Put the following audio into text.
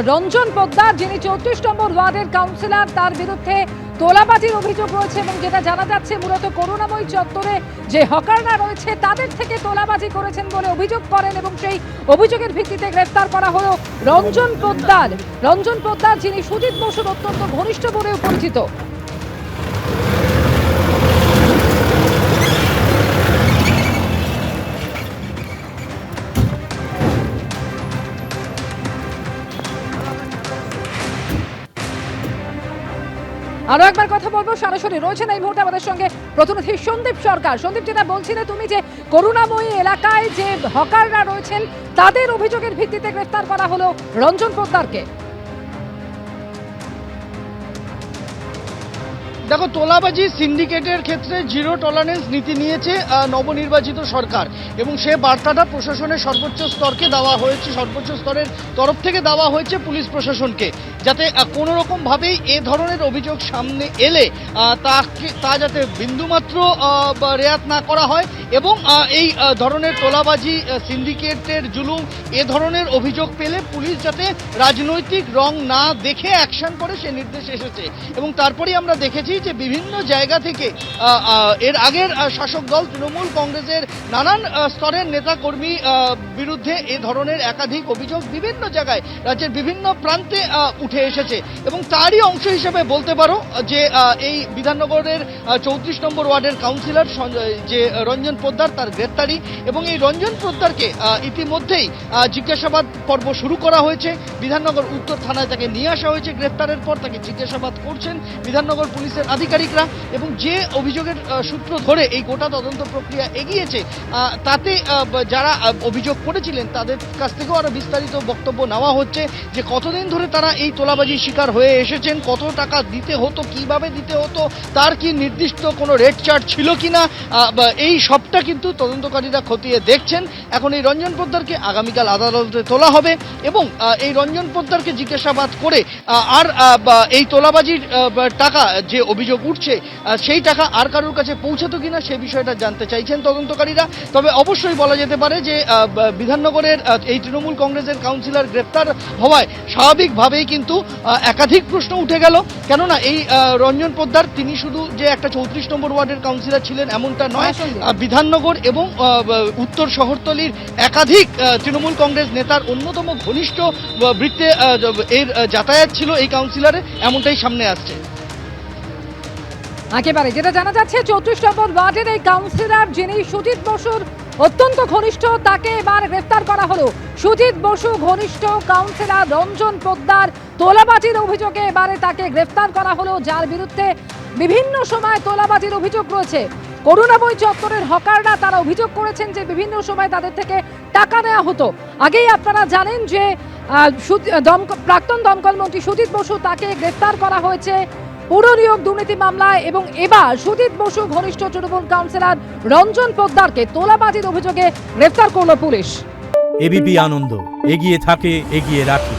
রঞ্জন পোদ্দার, যিনি 34 নম্বর ওয়ার্ডের কাউন্সিলর, তার বিরুদ্ধে তোলাবাজির অভিযোগ রয়েছে এবং যেটা জানা যাচ্ছে মূলত করুণাময়ী চত্বরে যে হকাররা রয়েছে তাদের থেকে তোলাবাজি করেছেন বলে অভিযোগ করেন এবং সেই অভিযোগের ভিত্তিতে গ্রেফতার করা হলো রঞ্জন পোদ্দার, যিনি সুজিত বসুর অত্যন্ত ঘনিষ্ঠ বলেও পরিচিত। আরো একবার কথা বলবো, সরাসরি রয়েছেন এই মুহূর্তে আমাদের সঙ্গে প্রতিনিধি সন্দীপ সরকার। সন্দীপ, যেটা বলছিলে তুমি যে করুণাময়ী এলাকায় যে হকাররা রয়েছেন তাদের অভিযোগের ভিত্তিতে গ্রেফতার করা হলো রঞ্জন পোদ্দারকে। দেখো, তোলাবাজি সিন্ডিকেটের ক্ষেত্রে জিরো টলারেন্স নীতি নিয়েছে নবনির্বাচিত সরকার এবং সে বার্তাটা প্রশাসনের সর্বোচ্চ স্তরকে দেওয়া হয়েছে, সর্বোচ্চ স্তরের তরফ থেকে দেওয়া হয়েছে পুলিশ প্রশাসনকে, যাতে কোনো রকমভাবেই এ ধরনের অভিযোগ সামনে এলে তা যাতে বিন্দুমাত্র রেয়াত না করা হয় এবং এই ধরনের তোলাবাজি সিন্ডিকেটের জুলুম এ ধরনের অভিযোগ পেলে পুলিশ যাতে রাজনৈতিক রং না দেখে অ্যাকশন করে সে নির্দেশ এসেছে। এবং তারপরেই আমরা দেখেছি যে বিভিন্ন জায়গা থেকে এর আগের শাসক দল তৃণমূল কংগ্রেসের নানান স্তরের নেতাকর্মী বিরুদ্ধে এ ধরনের একাধিক অভিযোগ বিভিন্ন জায়গায় রাজ্যের বিভিন্ন প্রান্তে উঠে এসেছে এবং তারই অংশ হিসেবে বলতে পারো যে এই বিধাননগরের 34 নম্বর ওয়ার্ডের কাউন্সিলর যে রঞ্জন পোদ্দার, তার গ্রেপ্তারি এবং এই রঞ্জন পোদ্দারকে ইতিমধ্যেই জিজ্ঞাসাবাদ পর্ব শুরু করা হয়েছে। বিধাননগর উত্তর থানায় তাকে নিয়ে আসা হয়েছে, গ্রেপ্তারের পর তাকে জিজ্ঞাসাবাদ করছেন বিধাননগর পুলিশের আধিকারিকরা এবং যে অভিযোগের সূত্র ধরে এই গোটা তদন্ত প্রক্রিয়া এগিয়েছে তাতে যারা অভিযোগ করেছিলেন তাদের কাছ থেকেও আরো বিস্তারিত বক্তব্য নেওয়া হচ্ছে যে কতদিন ধরে তারা এই তোলাবাজির শিকার হয়ে এসেছেন, কত টাকা দিতে হতো, কিভাবে দিতে হতো, তার কি নির্দিষ্ট কোনো রেট চার্ট ছিল কিনা, এই সবটা কিন্তু তদন্তকারীরা খতিয়ে দেখছেন। এখন এই রঞ্জন পোদ্দারকে আগামীকাল আদালতে তোলা হবে এবং এই রঞ্জন পোদ্দারকে জিজ্ঞাসাবাদ করে আর এই তোলাবাজির টাকা যে অভিযোগ উঠছে সেই টাকা আর কারোর কাছে পৌঁছাতো কিনা সে বিষয়টা জানতে চাইছেন তদন্তকারীরা। তবে অবশ্যই বলা যেতে পারে যে বিধাননগরের এই তৃণমূল কংগ্রেসের কাউন্সিলর গ্রেপ্তার হওয়ায় স্বাভাবিকভাবেই কিন্তু একাধিক প্রশ্ন উঠে গেল, কেননা এই রঞ্জন পোদ্দার তিনি শুধু যে একটা 34 নম্বর ওয়ার্ডের কাউন্সিলর ছিলেন এমনটা নয়, বিধাননগর এবং উত্তর শহরতলির একাধিক তৃণমূল কংগ্রেস নেতার অন্যতম ঘনিষ্ঠ বৃত্তে এর যাতায়াত ছিল এই কাউন্সিলরের, এমনটাই সামনে আসছে। একেবারে যেটা জানা যাচ্ছে 34 নম্বর ওয়ার্ডের এই কাউন্সিলর, যিনি সুজিত বসুর অত্যন্ত ঘনিষ্ঠ, তাকে এবার গ্রেফতার করা হলো। সুজিত বসু ঘনিষ্ঠ কাউন্সিলর রঞ্জন পোদ্দার, তোলাবাজির অভিযোগে এবারে তাকে গ্রেফতার করা হলো, যার বিরুদ্ধে বিভিন্ন সময় তোলাবাজির অভিযোগ রয়েছে। করুণাময়ী চত্বরের হকাররা তারা অভিযোগ করেছেন যে বিভিন্ন সময় তাদের থেকে টাকা নেওয়া হতো। আগেই আপনারা জানেন যে প্রাক্তন দমকল মন্ত্রী সুজিত বসু, তাকে গ্রেফতার করা হয়েছে পুর নিয়োগ দুর্নীতি মামলায় এবং এবার সুজিত বসু ঘনিষ্ঠ তৃণমূল কাউন্সিলর রঞ্জন পোদ্দারকে তোলাবাজির অভিযোগে গ্রেফতার করল পুলিশ। এবিপি আনন্দ, এগিয়ে থাকে, এগিয়ে রাখে।